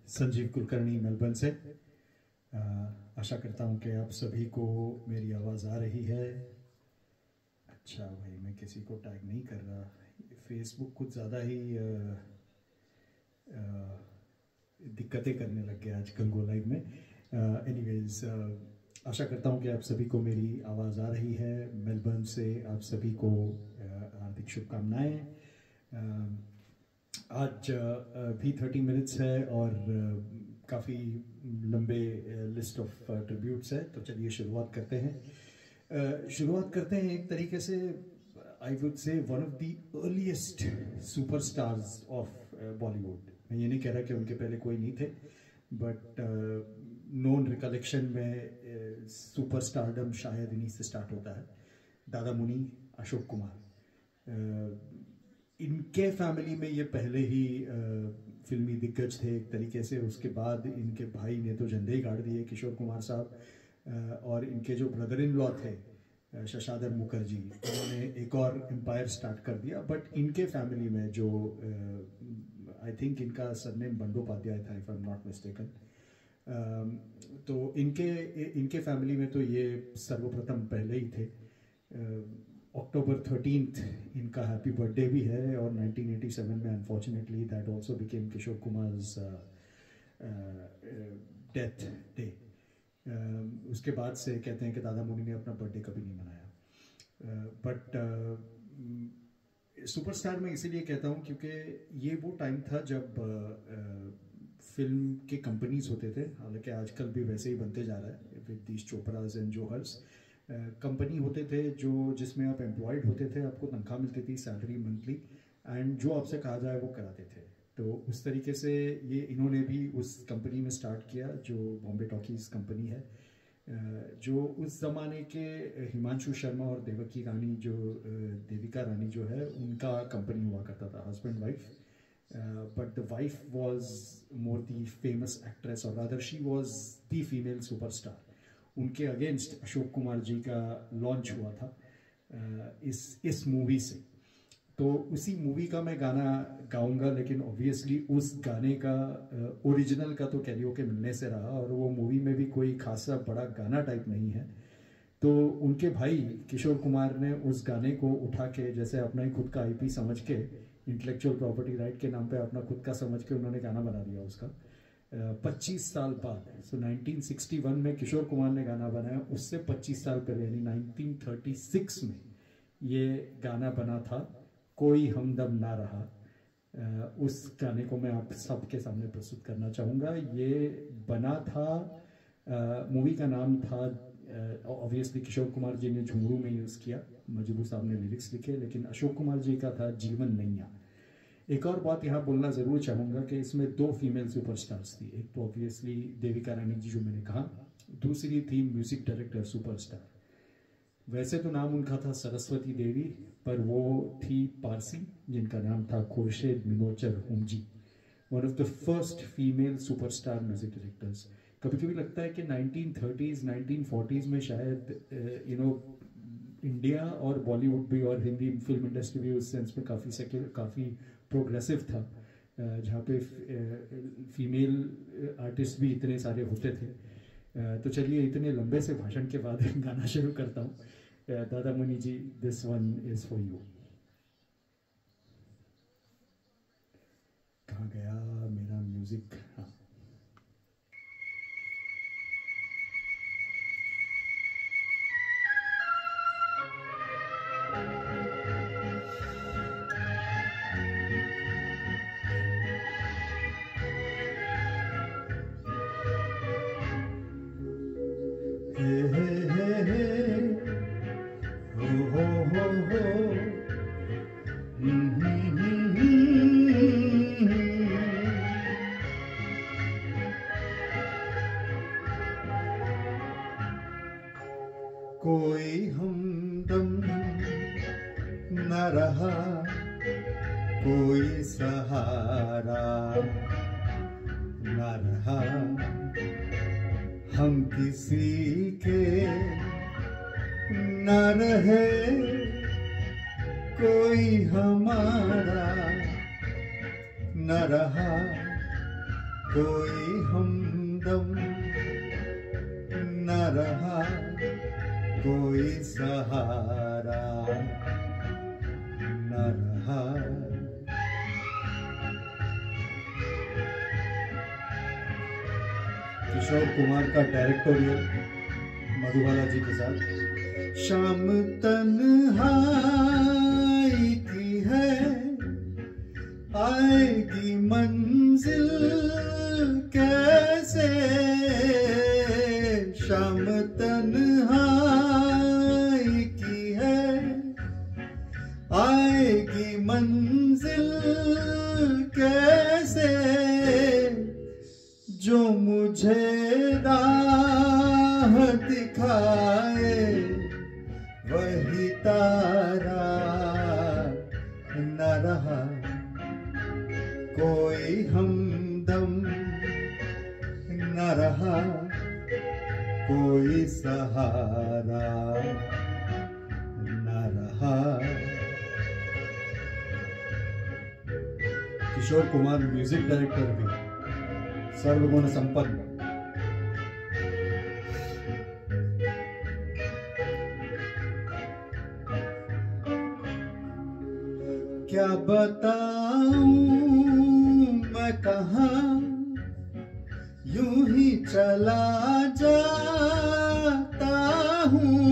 Sanjeev Kulkarni Melbourne से। आशा करता हूँ कि आप सभी को मेरी आवाज़ आ रही है। अच्छा भाई, मैं किसी को टैग नहीं कर रहा, फेसबुक कुछ ज़्यादा ही दिक्कतें करने लग गया आजकल गो लाइव में। एनीवेज, आशा करता हूँ कि आप सभी को मेरी आवाज़ आ रही है। मेलबर्न से आप सभी को हार्दिक शुभकामनाएँ। आज भी 30 मिनट्स है और काफ़ी लंबे लिस्ट ऑफ ट्रिब्यूट्स है, तो चलिए शुरुआत करते हैं एक तरीके से। I would say one of the earliest superstars of Bollywood. मैं ये नहीं कह रहा कि उनके पहले कोई नहीं थे, बट नोन रिकलेक्शन में सुपरस्टारडम शायद इन्हीं से स्टार्ट होता है। दादा मुनि, अशोक कुमार, इनके फैमिली में ये पहले ही फिल्मी दिग्गज थे एक तरीके से। उसके बाद इनके भाई ने तो झंडे ही गाड़ दिए, किशोर कुमार साहब, और इनके जो ब्रदर इन लॉ थे शशाधर मुखर्जी, उन्होंने एक और एम्पायर स्टार्ट कर दिया। बट इनके फैमिली में जो आई थिंक इनका सरनेम बंदोपाध्याय था, if I am not mistaken, तो इनके फैमिली में तो ये सर्वप्रथम पहले ही थे। अक्टूबर 13 इनका हैप्पी बर्थडे भी है, और 1987 में unfortunately that also became Kishore Kumar's death day. उसके बाद से कहते हैं कि दादा मुनि ने अपना बर्थडे कभी नहीं मनाया। बट सुपरस्टार मैं इसीलिए कहता हूँ क्योंकि ये वो टाइम था जब फिल्म के कंपनीज होते थे, हालांकि आजकल भी वैसे ही बनते जा रहा है with these Chopra's and Johar's. Company होते थे जिसमें आप एम्प्लॉयड होते थे, आपको तनख्वाह मिलती थी, सैलरी मंथली, एंड जो आपसे कहा जाए वो कराते थे। तो उस तरीके से ये इन्होंने भी उस कंपनी में स्टार्ट किया जो बॉम्बे टॉकीज़ कंपनी है, जो उस ज़माने के हिमांशु शर्मा और देविका रानी जो है उनका कंपनी हुआ करता था, husband wife. But the wife was more the famous actress, और rather she was the female superstar. उनके अगेंस्ट अशोक कुमार जी का लॉन्च हुआ था इस मूवी से। तो उसी मूवी का मैं गाना गाऊंगा, लेकिन ऑब्वियसली उस गाने का ओरिजिनल का तो कैरियोके मिलने से रहा, और वो मूवी में भी कोई खासा बड़ा गाना टाइप नहीं है। तो उनके भाई किशोर कुमार ने उस गाने को उठा के, जैसे अपना ही खुद का आईपी समझ के, इंटेलेक्चुअल प्रॉपर्टी राइट के नाम पे अपना खुद का समझ के उन्होंने गाना बना दिया उसका। 25 साल बाद, सो 1961 में किशोर कुमार ने गाना बनाया, उससे 25 साल पहले यानी 1936 में ये गाना बना था, कोई हमदम ना रहा। उस गाने को मैं आप सबके सामने प्रस्तुत करना चाहूँगा। ये बना था, मूवी का नाम था, ऑब्वियसली किशोर कुमार जी ने झुमरू में यूज़ किया, मजबू साहब ने लिरिक्स लिखे, लेकिन अशोक कुमार जी का था जीवन नैया। एक और बात यहाँ बोलना ज़रूर चाहूँगा कि इसमें 2 फीमेल सुपरस्टार्स थी। एक तो ऑब्वियसली देविका रानी जी जो मैंने कहा, दूसरी थी म्यूज़िक डायरेक्टर सुपरस्टार। वैसे तो नाम उनका था सरस्वती देवी, पर वो थी पारसी, जिनका नाम था Khurshid Minocher Homji, one of the first female superstar music directors. कभी कभी लगता है कि 1930s 1940s में शायद इंडिया और बॉलीवुड भी और हिंदी फिल्म इंडस्ट्री भी उस सेंस में काफ़ी सेक्युलर, काफ़ी प्रोग्रेसिव था, जहाँ पे फीमेल आर्टिस्ट भी इतने सारे होते थे। तो चलिए, इतने लंबे से भाषण के बाद गाना शुरू करता हूँ। Dada Muni ji, this one is for you. कहाँ गया मेरा म्यूज़िक? हाँ, कोई हमदम न रहा, कोई सहारा न रहा, हम किसी के न रहे, कोई हमारा न रहा, कोई हमदम न रहा, कोई सहारा न रहा। किशोर कुमार का डायरेक्टोरियल मधुबाला जी के साथ। शाम तन्हाई की है, आएगी मंजिल कैसे। शाम तन्हाई की है, आएगी मंजिल कैसे। जो मुझे राह दिखाए वही तारा न रहा, कोई हमदम न रहा, कोई सहारा न रहा। किशोर कुमार म्यूजिक डायरेक्टर भी, सर्वगुण संपन्न। क्या बताऊं मैं कहाँ, यूं ही चला जाता हूँ।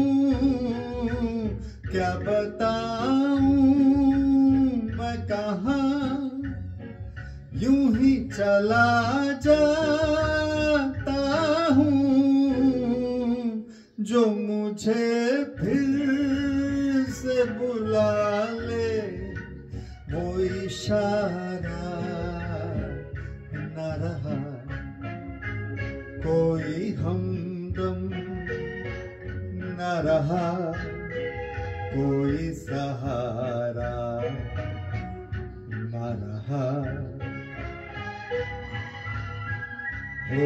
क्या बताऊं मैं कहाँ, यूं ही चला जाता हूँ। जो मुझे फिर से बुला ले वो इशारा न रहा, कोई हमदम न रहा, कोई सहारा न रहा। हो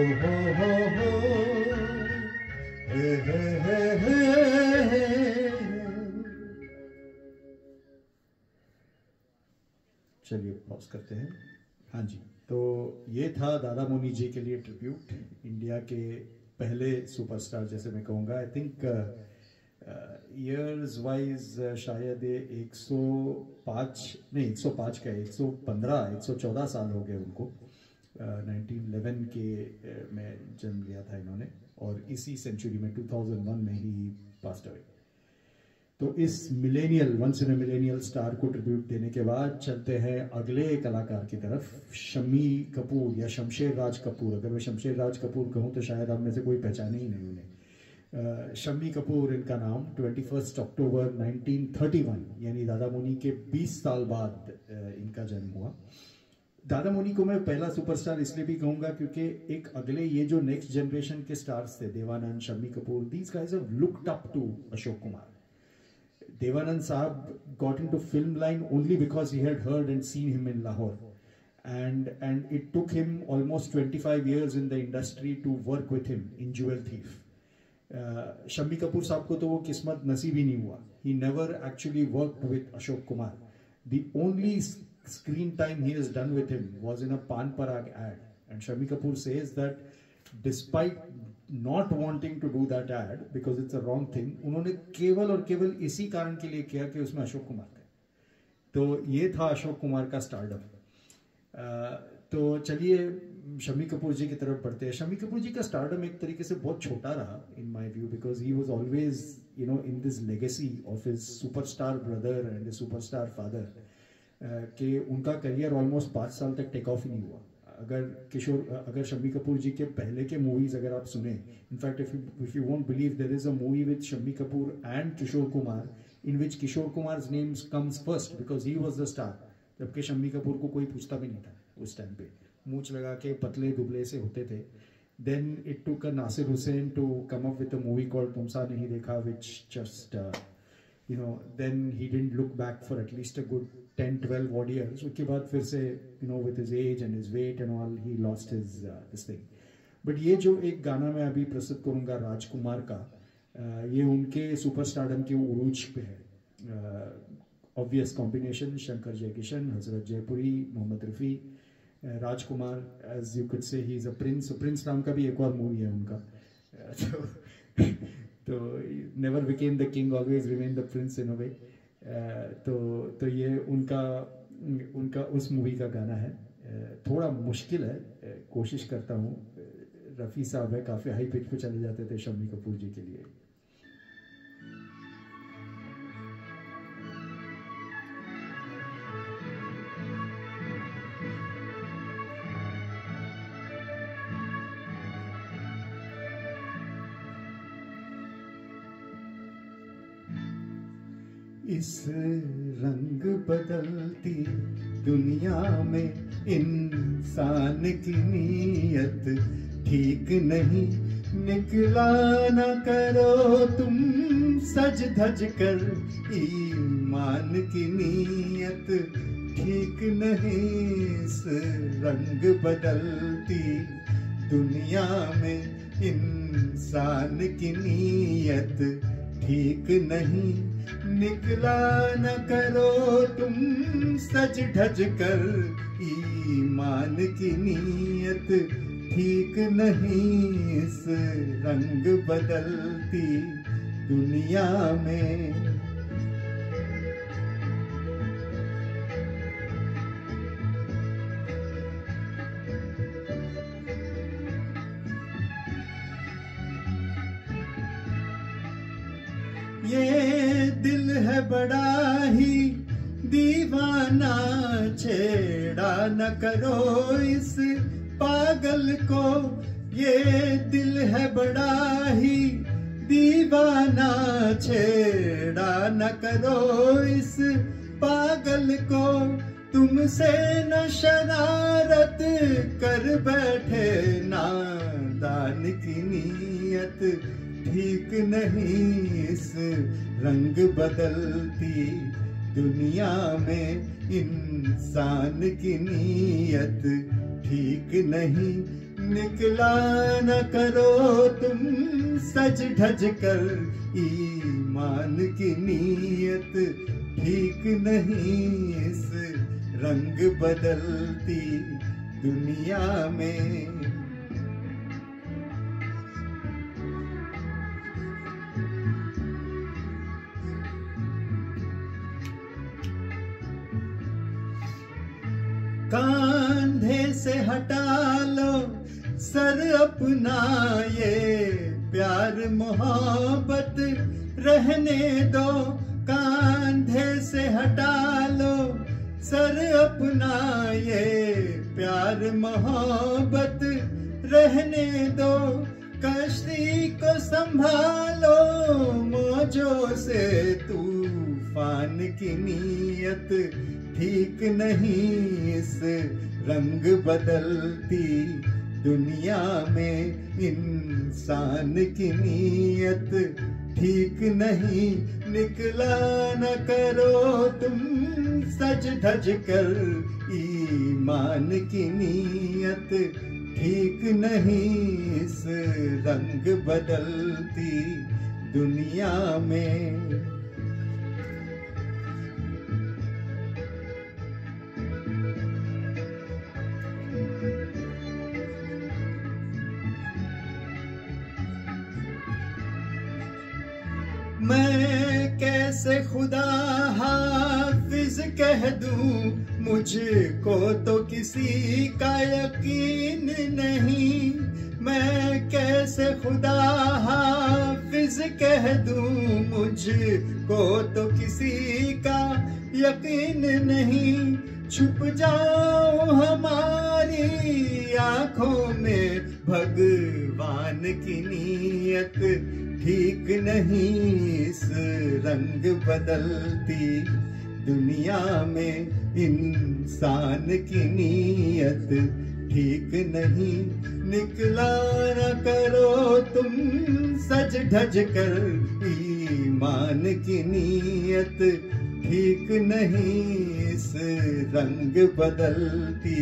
हे हे। चलिए पॉज करते हैं। हाँ जी, तो ये था दादा मोनी जी के लिए ट्रिब्यूट, इंडिया के पहले सुपरस्टार जैसे मैं कहूँगा। आई थिंक ईयर्स वाइज शायद 105 नहीं 105 का 115 114 साल हो गए उनको। 1911 के में जन्म लिया था इन्होंने, और इसी सेंचुरी में 2001 में ही पास्ट अवे। तो इस millennial, once in a millennial star को ट्रिब्यूट देने के बाद चलते हैं अगले कलाकार की तरफ, शम्मी कपूर या शमशेर राज कपूर। अगर मैं शमशेर राज कपूर कहूँ तो शायद आप में से कोई पहचाने ही नहीं उन्हें। शम्मी कपूर इनका नाम। 21 अक्टूबर 1931 यानी दादा मोनी के 20 साल बाद इनका जन्म हुआ। दादा मोनी को मैं पहला सुपरस्टार इसलिए भी कहूँगा क्योंकि एक अगले ये जो नेक्स्ट जनरेशन के स्टार्स थे, Devanand, Shammi Kapoor, these guys have looked up to Ashok Kumar. Devanand Saab got into film line only because he had heard and seen him in Lahore, and it took him almost 25 years in the industry to work with him in Jewel Thief. Shammi Kapoor साहब को तो वो किस्मत नसीब ही नहीं हुआ. He never actually worked with Ashok Kumar. The only screen time he has done with him was in a Pan Parag ad, and Shammi Kapoor says that despite not wanting to do that ad because it's a wrong thing, उन्होंने केवल और केवल इसी कारण के लिए किया कि उसमें अशोक कुमार थे। तो ये था अशोक कुमार का स्टारडम। तो चलिए शम्मी कपूर जी की तरफ बढ़ते हैं। शम्मी कपूर जी का स्टारडम एक तरीके से बहुत छोटा रहा in my view, because he was always in this legacy of his superstar brother and superstar father, कि उनका करियर ऑलमोस्ट 5 साल तक टेक ऑफ ही नहीं हुआ। अगर शम्मी कपूर जी के पहले के मूवीज अगर आप सुने, in fact if you won't believe, there is a movie with Shammi Kapoor and Kishore Kumar in which Kishore Kumar names comes first because he was the star, जबकि शम्मी कपूर को कोई पूछता भी नहीं था उस टाइम पे, मूंछ लगा के पतले दुबले से होते थे। Then it took Nasir Hussain to come up with a movie called Tumsa Nahin Dekha, which just then he didn't look back for at least a good 10-12 odd years. उसके बाद फिर से with his age and his weight and all, he lost his this thing. But ये जो एक गाना मैं अभी प्रस्तुत करूँगा राजकुमार का, ये उनके सुपरस्टारडम के उरूज पे है। Obvious combination, Shankar Jaikishan, Hasrat Jaipuri, Mohammed Rafi, Rajkumar, as you could say, he is a prince. Prince नाम का भी एक और मूवी है उनका. तो never became the king, always remain the prince in a way. तो ये उनका उनका उस मूवी का गाना है. थोड़ा मुश्किल है, कोशिश करता हूँ. रफ़ी साहब है, काफ़ी हाई पिच पे चले जाते थे शम्मी कपूर जी के लिए. इस रंग बदलती दुनिया में इंसान की नीयत ठीक नहीं. निकला न करो तुम सज धज कर, ईमान की नीयत ठीक नहीं. इस रंग बदलती दुनिया में इंसान की नीयत ठीक नहीं. निकला न करो तुम सज धज कर, ईमान की नीयत ठीक नहीं. इस रंग बदलती दुनिया में. ये दिल है बड़ा ही दीवाना, छेड़ा न करो इस पागल को. ये दिल है बड़ा ही दीवाना, छेड़ा न करो इस पागल को. तुमसे न शरारत कर बैठे, नादान की नीयत ठीक नहीं. इस रंग बदलती दुनिया में इंसान की नीयत ठीक नहीं. निकला न करो तुम सज धज कर, ईमान की नीयत ठीक नहीं. इस रंग बदलती दुनिया में. कांधे से हटा लो सर अपना, ये प्यार मोहब्बत रहने दो. कांधे से हटा लो सर अपना, ये प्यार मोहब्बत रहने दो. कश्ती को संभालो मौजों से, तूफान की नीयत ठीक नहीं. इस रंग बदलती दुनिया में इंसान की नीयत ठीक नहीं. निकला न करो तुम सज धज कर, ईमान की नीयत ठीक नहीं. इस रंग बदलती दुनिया में. मैं कैसे खुदा हाफिज कह दूं, मुझको तो किसी का यकीन नहीं. मैं कैसे खुदा हाफिज कह दूं, मुझको तो किसी का यकीन नहीं. छुप जाओ हमारी आंखों में, भगवान की नीयत ठीक नहीं. इस रंग बदलती दुनिया में इंसान की नीयत ठीक नहीं. निकला न करो तुम सज धज कर, ईमान की नीयत ठीक नहीं. इस रंग बदलती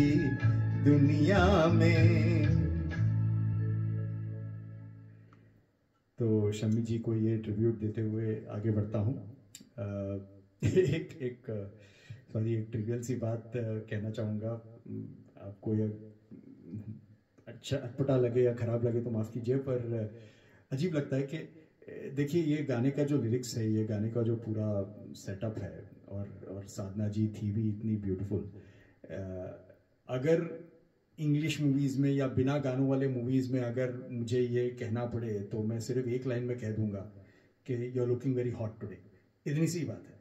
दुनिया में. तो शम्मी जी को ये ट्रिब्यूट देते हुए आगे बढ़ता हूँ. एक ट्रिवियल सी बात कहना चाहूँगा. आपको ये अच्छा अटपटा लगे या ख़राब लगे तो माफ़ कीजिए, पर अजीब लगता है कि देखिए ये गाने का जो लिरिक्स है, ये गाने का जो पूरा सेटअप है, और साधना जी थी भी इतनी ब्यूटीफुल। अगर इंग्लिश मूवीज़ में या बिना गानों वाले मूवीज़ में अगर मुझे ये कहना पड़े तो मैं सिर्फ एक लाइन में कह दूंगा कि you are looking very hot today. इतनी सी बात है,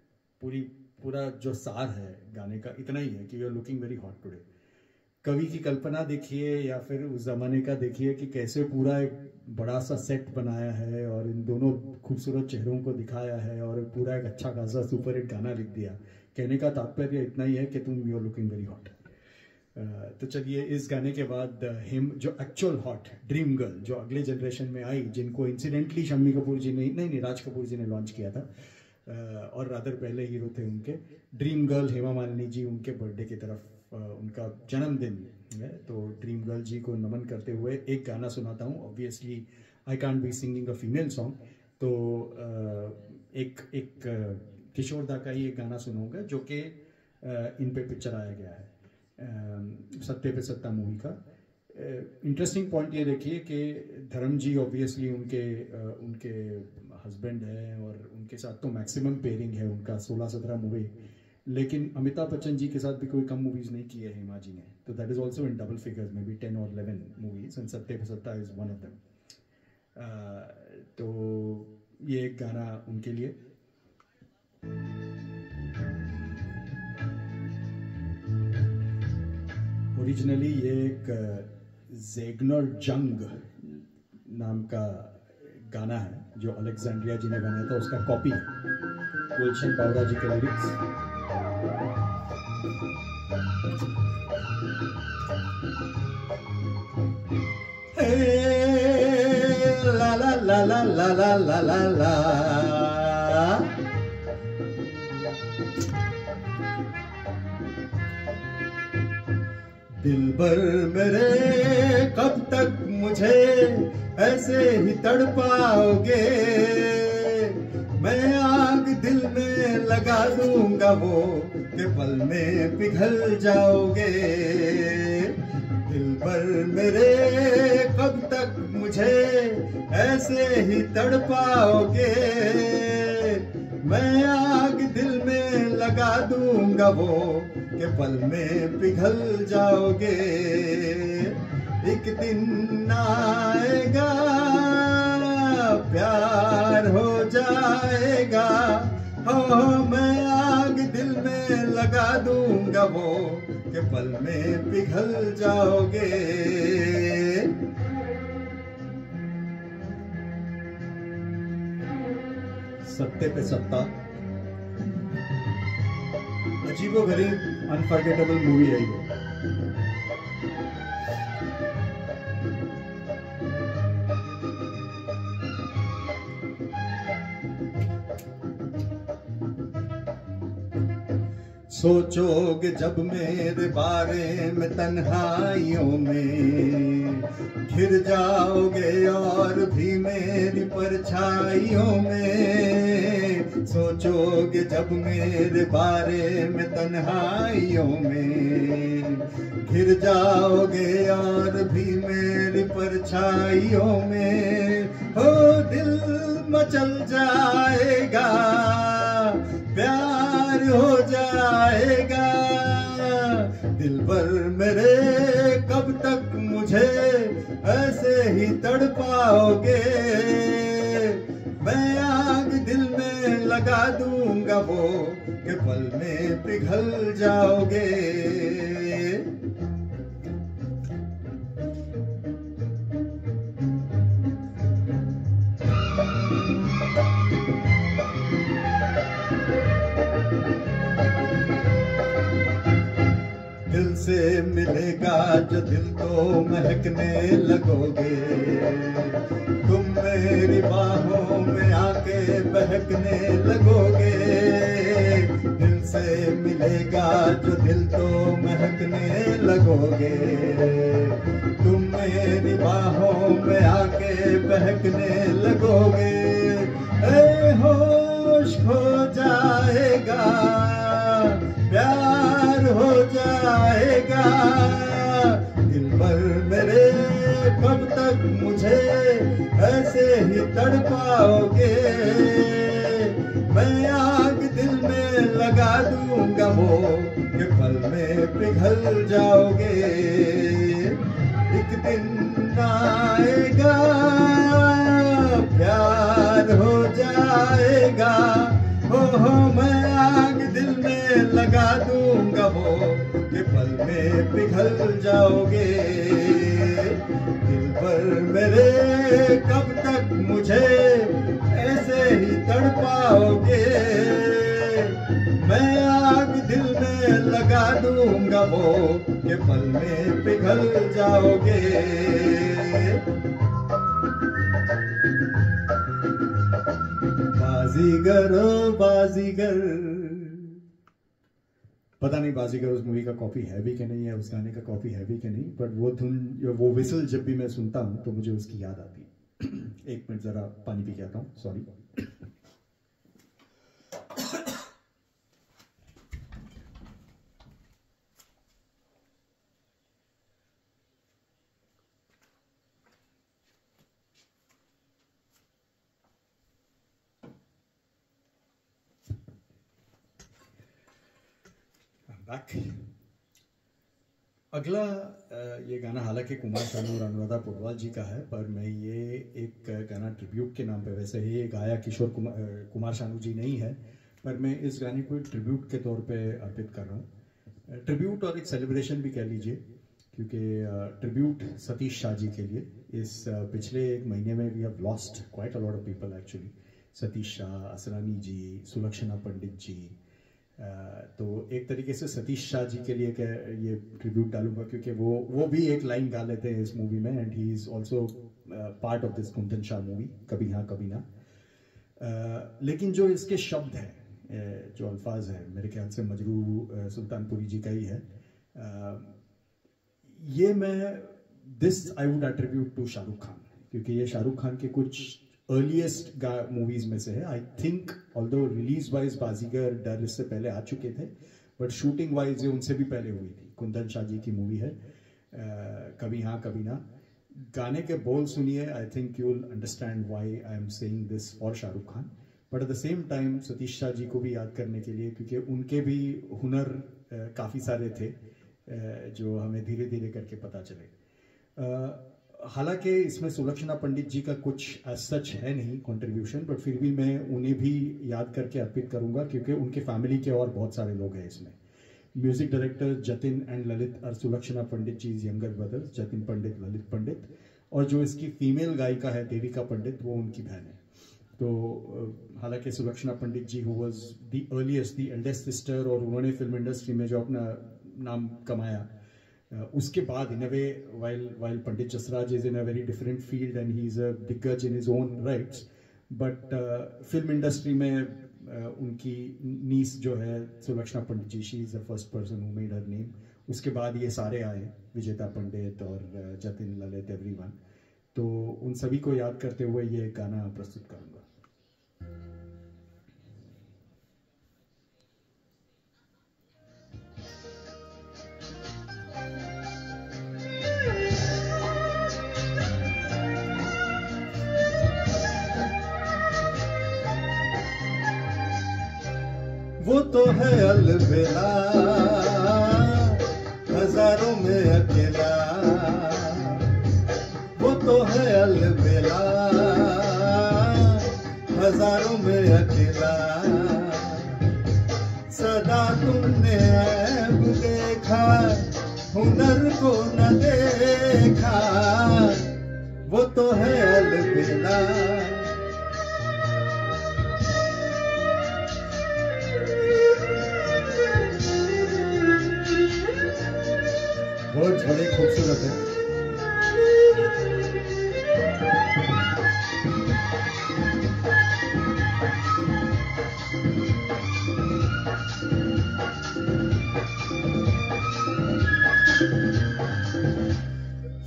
पूरा जो सार है गाने का इतना ही है कि you are looking very hot today. कवि की कल्पना देखिए या फिर उस ज़माने का देखिए कि कैसे पूरा एक बड़ा सा सेट बनाया है और इन दोनों खूबसूरत चेहरों को दिखाया है और पूरा एक अच्छा खासा सुपर हिट गाना लिख दिया। कहने का तात्पर्य इतना ही है कि तुम you are looking very hot. तो चलिए इस गाने के बाद हिम जो एक्चुअल हॉट ड्रीम गर्ल जो अगले जनरेशन में आई, जिनको इंसिडेंटली शम्मी कपूर जी ने नहीं राज कपूर जी ने लॉन्च किया था, और रादर पहले हीरो थे उनके, ड्रीम गर्ल हेमा मालिनी जी, उनके बर्थडे की तरफ उनका जन्मदिन है, तो ड्रीम गर्ल जी को नमन करते हुए एक गाना सुनाता हूँ। Obviously I can't be singing a female song, तो एक किशोर दा का ही एक गाना सुनूंगा जो कि इन पे पिक्चर आया गया है, सत्ते पे सत्ता मूवी का। इंटरेस्टिंग पॉइंट ये देखिए कि धर्म जी ऑब्वियसली उनके हस्बैंड हैं और उनके साथ तो मैक्सिमम पेयरिंग है उनका 16-17 मूवी, लेकिन अमिताभ बच्चन जी के साथ भी कोई कम मूवीज़ नहीं की है हेमा जी ने, तो that is also in double figures में भी 10 और 11 मूवीज़, एंड सत्ते पे सत्ता इज़ वन ऑफ देम। तो ये एक गाना उनके लिए। ओरिजिनली ये एक ज़ेग्नर जंग नाम का गाना है जो अलेक्जेंड्रिया जी ने बनाया था, उसका कॉपी है, गुलशन बावरा जी के लिरिक्स। ला ला ला ला ला ला ला ला ला, दिलबर मेरे कब तक मुझे ऐसे ही तड़पाओगे, मैं आग दिल में लगा दूंगा वो कि पल में पिघल जाओगे। दिलबर मेरे कब तक मुझे ऐसे ही तड़पाओगे, मैं आग दिल में लगा दूंगा वो कि पल में पिघल जाओगे। एक दिन आएगा प्यार हो जाएगा, हो मैं आग दिल में लगा दूंगा वो कि पल में पिघल जाओगे। सत्ते पे सत्ता अजीबोगरीब अनफॉरगेटेबल मूवी है ये। सोचोगे जब मेरे बारे में तन्हाइयों में, घिर जाओगे और भी मेरी परछाइयों में। सोचोगे जब मेरे बारे में तन्हाइयों में, घिर जाओगे और भी मेरी परछाइयों में। हो दिल मचल जाएगा, प्यार हो जाएगा। दिलबर मेरे कब तक मुझे ऐसे ही तड़पाओगे, मैं आग दिल में लगा दूंगा वो कि पल में पिघल जाओगे। दिल से मिलेगा जो दिल तो महकने लगोगे, तुम मेरी बाहों में आके बहकने लगोगे। दिल से मिलेगा जो दिल तो महकने लगोगे, तुम मेरी बाहों में आके बहकने लगोगे। ए होश खो जाएगा, प्यार हो जाएगा। कब तक मुझे ऐसे ही तड़पाओगे? मैं आग दिल में लगा दूंगा वो कि पल में पिघल जाओगे। एक दिन आएगा प्यार हो जाएगा, हो मैं आग दिल में लगा दूंगा वो कि पल में पिघल जाओगे। दिल पर मेरे कब तक मुझे ऐसे ही तड़पाओगे? मैं आग दिल में लगा दूंगा वो कि पल में पिघल जाओगे। बाजीगर ओ बाजीगर। पता नहीं बाजीगर उस मूवी का कॉपी है भी कि नहीं है, उस गाने का कॉपी है भी कि नहीं, बट वो धुन, वो विसल जब भी मैं सुनता हूँ तो मुझे उसकी याद आती है। एक मिनट जरा पानी पी के आता हूँ, सॉरी। बैक। अगला ये गाना हालांकि कुमार शानू और अनुराधा पौडवाल जी का है, पर मैं ये एक गाना ट्रिब्यूट के नाम पे, वैसे ही ये गाया किशोर कुमार शानू जी नहीं है, पर मैं इस गाने को ट्रिब्यूट के तौर पे अर्पित कर रहा हूँ। ट्रिब्यूट और एक सेलिब्रेशन भी कह लीजिए, क्योंकि ट्रिब्यूट सतीश शाह जी के लिए इस पिछले एक महीने में we have lost quite a lot of people actually. Satish Shah, Asrani ji, Sulakshana Pandit ji, तो एक तरीके से सतीश शाह जी के लिए ये ट्रिब्यूट डालूंगा, क्योंकि वो भी एक लाइन गा लेते हैं इस मूवी में, and he is also part of this Kundan Shah movie, कभी हाँ कभी ना। लेकिन जो इसके शब्द हैं, जो अल्फाज हैं, मेरे ख्याल से मजरू सुल्तानपुरी जी का ही है। ये मैं this I would attribute to Shahrukh Khan, क्योंकि ये शाहरुख खान के कुछ अर्लीस्ट मूवीज में से है। I think although release wise Baazigar Darr इससे पहले आ चुके थे, बट शूटिंग वाइज ये उनसे भी पहले हुई थी। कुंदन शाह जी की मूवी है कभी हाँ कभी ना। गाने के बोल सुनिए, I think you will understand why I am saying this for Shahrukh Khan, but at the same time Satish Shah ji को भी याद करने के लिए, क्योंकि उनके भी हुनर काफ़ी सारे थे जो हमें धीरे धीरे करके पता चले। हालांकि इसमें सुलक्षणा पंडित जी का कुछ सच है नहीं कंट्रीब्यूशन, बट फिर भी मैं उन्हें भी याद करके अर्पित करूंगा, क्योंकि उनके फैमिली के और बहुत सारे लोग हैं इसमें। Music director Jatin and Lalit और सुलक्षणा पंडित जी यंगर ब्रदर्स, जतिन पंडित, ललित पंडित, और जो इसकी फीमेल गायिका है देविका पंडित, वो उनकी बहन है। तो हालांकि Sulakshana Pandit ji who was the earliest, the eldest sister, और उन्होंने फिल्म इंडस्ट्री में जो अपना नाम कमाया, उसके बाद in a way while Pandit Jasraj is in a very different field and he is a दिग्गज in his own rights, but film industry में उनकी नीस जो है Sulakshana Pandit ji, she is the first person who made her name. उसके बाद ये सारे आए, विजेता पंडित और जतिन, ललित, एवरीवन। तो उन सभी को याद करते हुए ये गाना प्रस्तुत करूंगा। वो तो है अलबेला हजारों में अकेला, वो तो है अलबेला हजारों में अकेला। सदा तुमने ऐब देखा, हुनर को न देखा, वो तो है अलबेला। वर्ड्स बड़े खूबसूरत है।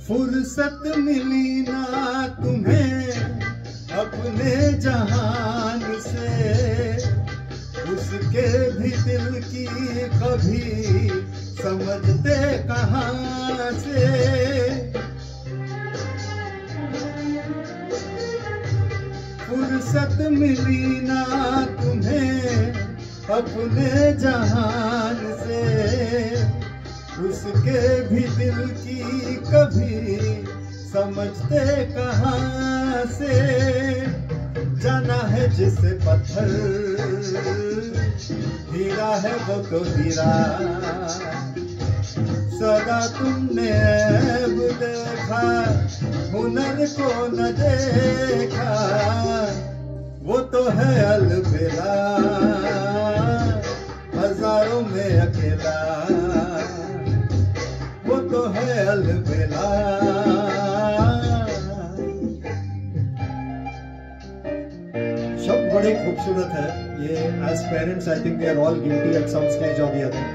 फुर्सत मिली ना तुम्हें अपने जहान से, उसके भी दिल की कभी समझते कहाँ से। फुर्सत मिली ना तुम्हें अपने जहान से, उसके भी दिल की कभी समझते कहाँ से। जाना है जिसे पत्थर हीरा है वो तो हीरा, सदा तुमने ऐब देखा हुनर को न देखा, वो तो है अलबेला हजारों में अकेला, वो तो है अलबेला। शब्द बड़े खूबसूरत है ये। As parents I think we are all guilty at some stage or the other.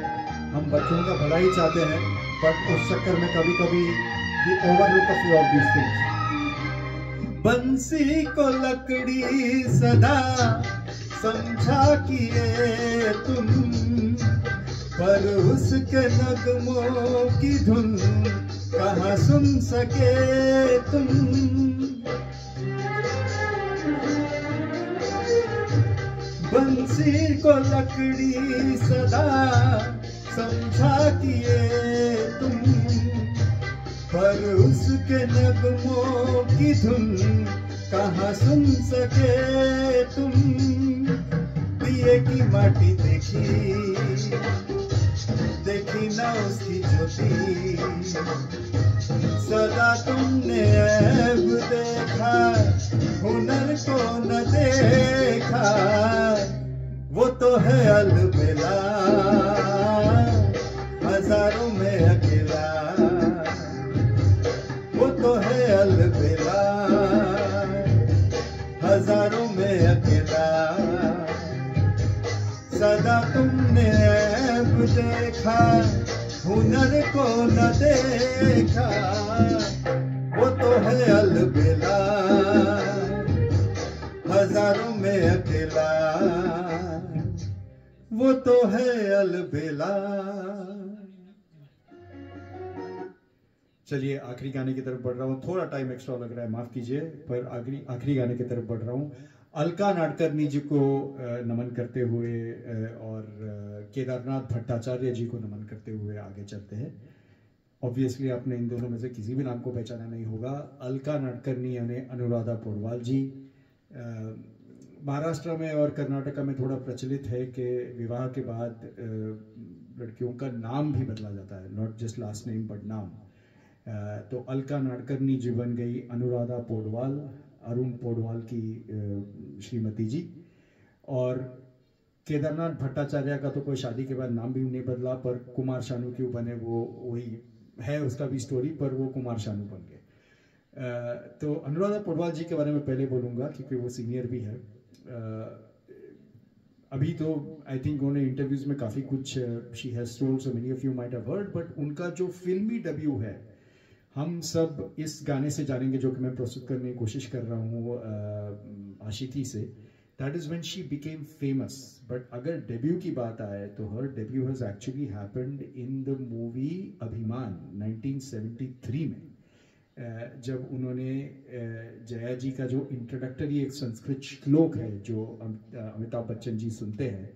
हम बच्चों का भला ही चाहते हैं, बट उस चक्कर में कभी कभी we overlook a few of these things. Bansi को लकड़ी सदा समझा किए तुम, पर उसके नगमों की धुन कहाँ सुन सके तुम। बंसी को लकड़ी सदा समझा किए तुम, पर उसके नगमों की धुन कहाँ सुन सके तुम। दिए की माटी देखी ना उसकी ज्योति, सदा तुमने ऐब देखा हुनर को न देखा, वो तो है अलबेला हजारों में अकेला, वो तो है अलबेला हजारों में अकेला। सदा तुमने ऐब देखा हुनर को न देखा, वो तो है अलबेला हजारों में अकेला, वो तो है अलबेला। चलिए आखिरी गाने की तरफ बढ़ रहा हूँ, थोड़ा टाइम एक्स्ट्रा लग रहा है, माफ कीजिए, पर आखिरी गाने की तरफ बढ़ रहा हूँ। अलका नाडकर्णी जी को नमन करते हुए और केदारनाथ भट्टाचार्य जी को नमन करते हुए आगे चलते हैं। ऑब्वियसली आपने इन दोनों में से किसी भी नाम को पहचाना नहीं होगा। अलका नाडकर्णी यानी अनुराधा पौडवाल जी। महाराष्ट्र में और कर्नाटका में थोड़ा प्रचलित है कि विवाह के बाद लड़कियों का नाम भी बदला जाता है, not just last name but नाम। तो अलका नाडकर्णी जी बन गई अनुराधा पौडवाल, अरुण पौडवाल की श्रीमती जी। और केदारनाथ भट्टाचार्य का तो कोई शादी के बाद नाम भी नहीं बदला, पर कुमार शानू क्यों बने वो वही है उसका भी स्टोरी, पर वो कुमार शानू बन गए। तो अनुराधा पौडवाल जी के बारे में पहले बोलूँगा क्योंकि वो सीनियर भी है। अभी तो आई थिंक उन्होंने इंटरव्यूज में काफ़ी कुछ she has told, so many of you might have heard, but उनका जो फिल्मी डेब्यू है हम सब इस गाने से जानेंगे जो कि मैं प्रस्तुत करने की कोशिश कर रहा हूँ आशिकी से। That is when she became famous. But अगर डेब्यू की बात आए तो हर debut has actually happened in the movie अभिमान 1973 में, जब उन्होंने जया जी का जो इंट्रोडक्टरी एक संस्कृत श्लोक है जो अमिताभ बच्चन जी सुनते हैं,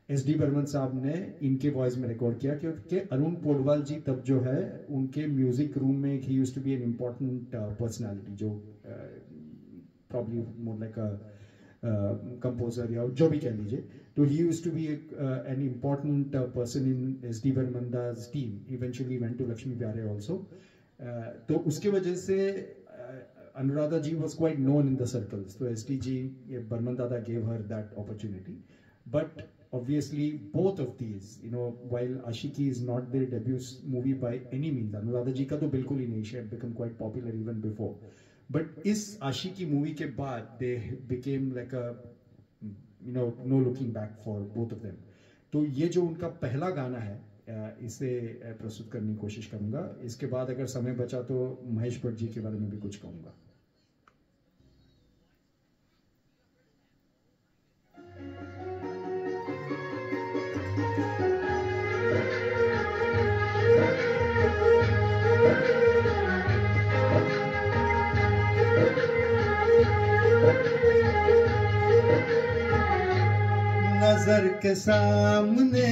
SD बर्मन साहब ने इनके वॉइस में रिकॉर्ड किया, क्योंकि अरुण पौडवाल जी तब जो है उनके म्यूजिक रूम में he used to be an important personality, जो probably more like a composer या जो भी कह लीजिए। तो he used to be an important person in SD Burman Das team, eventually went to Laxmi Pyare also. तो उसके वजह से Anuradha ji was quite known in the circles. तो SD ji, Burman Dada gave her that opportunity. But obviously both of these, you know, while Ashiki is not their debut movie by any means, Anuradha ji का तो बिल्कुल ही नहीं, she had become quite popular even before, but इस आशिकी movie के बाद they became like a, you know, no looking back for both of them. तो ये जो उनका पहला गाना है इसे प्रस्तुत करने की कोशिश करूंगा। इसके बाद अगर समय बचा तो महेश भट्ट जी के बारे में भी कुछ कहूंगा। नजर के सामने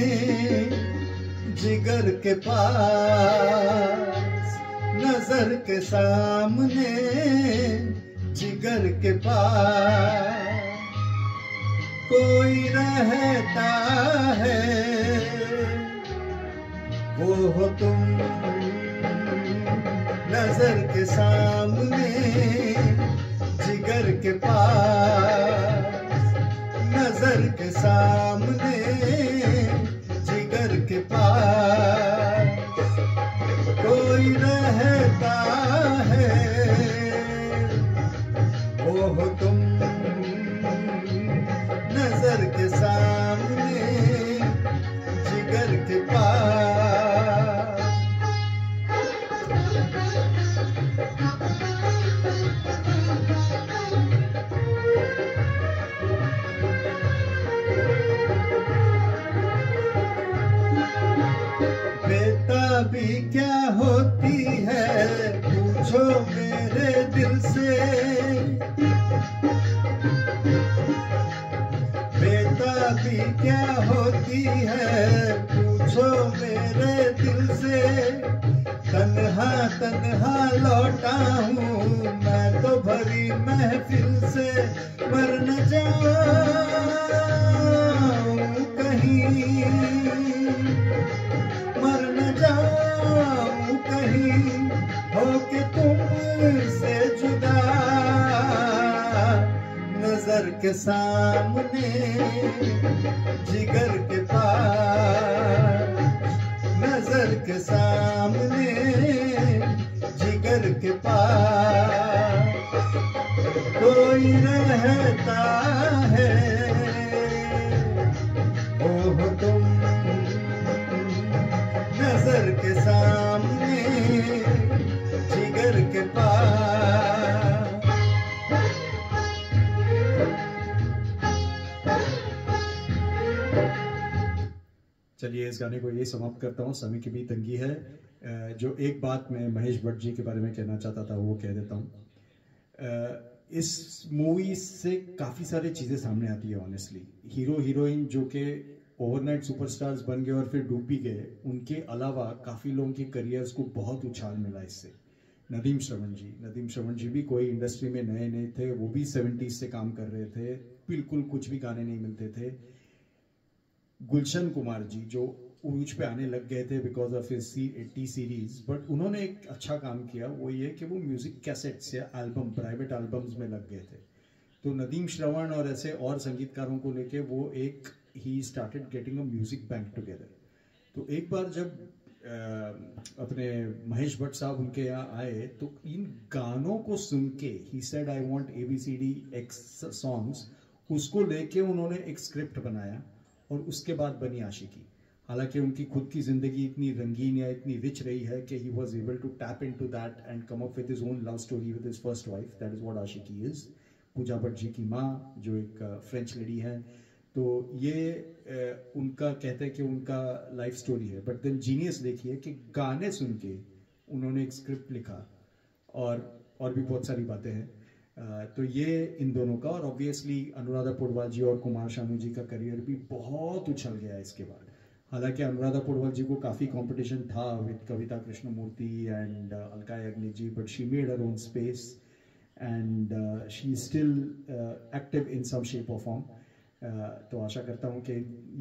जिगर के पास, नजर के सामने जिगर के पास कोई रहता है, वो हो तुम। नजर के सामने जिगर के पास, नजर के सामने जिगर के पास कोई रहता है, वो हो तुम। नजर के सामने जिगर के पास। बेताबी क्या होती है पूछो मेरे दिल से, बेताबी क्या होती है पूछो मेरे दिल से। तन्हा तन्हा लौटा हूँ मैं तो भरी महफिल से, मर न जाऊं कहीं, मर न जाऊं कहीं होके तुमसे जुदा। नजर के सामने जिगर के पास, नजर के सामने जिगर के पास कोई रहता है, वो हो तुम। नजर के सामने जिगर के पास। चलिए इस गाने को ये समाप्त करता हूँ, समय की भी तंगी है। जो एक बात मैं महेश भट्ट जी के बारे में कहना चाहता था वो कह देता हूँ। इस मूवी से काफ़ी सारी चीज़ें सामने आती है ऑनेस्टली। हीरो हीरोइन जो कि ओवरनाइट सुपरस्टार्स बन गए और फिर डूब भी गए, उनके अलावा काफ़ी लोगों के करियर्स को बहुत उछाल मिला इससे। नदीम श्रवण जी भी कोई इंडस्ट्री में नए नए थे, वो भी 70s से काम कर रहे थे, बिल्कुल कुछ भी गाने नहीं मिलते थे। गुलशन कुमार जी जो उरूज पे आने लग गए थे because of his T series, but उन्होंने एक अच्छा काम किया, वो ये कि वो म्यूजिक कैसेट्स या एल्बम, प्राइवेट एल्बम्स में लग गए थे। तो नदीम श्रवण और ऐसे और संगीतकारों को लेके वो एक he started getting a music bank together. तो एक बार जब अपने महेश भट्ट साहब उनके यहाँ आए तो इन गानों को सुन के he said I want ABCDX songs, उसको लेके उन्होंने एक स्क्रिप्ट बनाया और उसके बाद बनी आशिकी। हालांकि उनकी खुद की जिंदगी इतनी रंगीन या इतनी रिच रही है कि he was able to tap into that and come up with his own love story with his first wife, that is what Aashiqui is. Pooja Bhatt ji की माँ जो एक फ्रेंच लेडी है, तो ये उनका कहते हैं कि उनका लाइफ स्टोरी है। बट देन जीनियस देखिए कि गाने सुन के उन्होंने एक स्क्रिप्ट लिखा और भी बहुत सारी बातें हैं। तो ये इन दोनों का, और ऑब्वियसली अनुराधा पौडवाल जी और कुमार शानू जी का करियर भी बहुत उछल गया इसके बाद। हालांकि अनुराधा पौडवाल जी को काफ़ी कंपटीशन था with Kavita Krishnamurthy and Alka Yagnik ji, but she made her own space and she is still active in some shape or form. तो आशा करता हूँ कि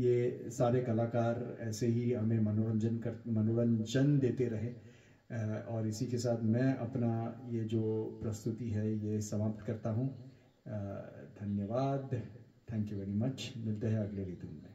ये सारे कलाकार ऐसे ही हमें मनोरंजन देते रहे। और इसी के साथ मैं अपना ये जो प्रस्तुति है ये समाप्त करता हूँ। धन्यवाद, थैंक यू वेरी मच। मिलते हैं अगले ऋतु में।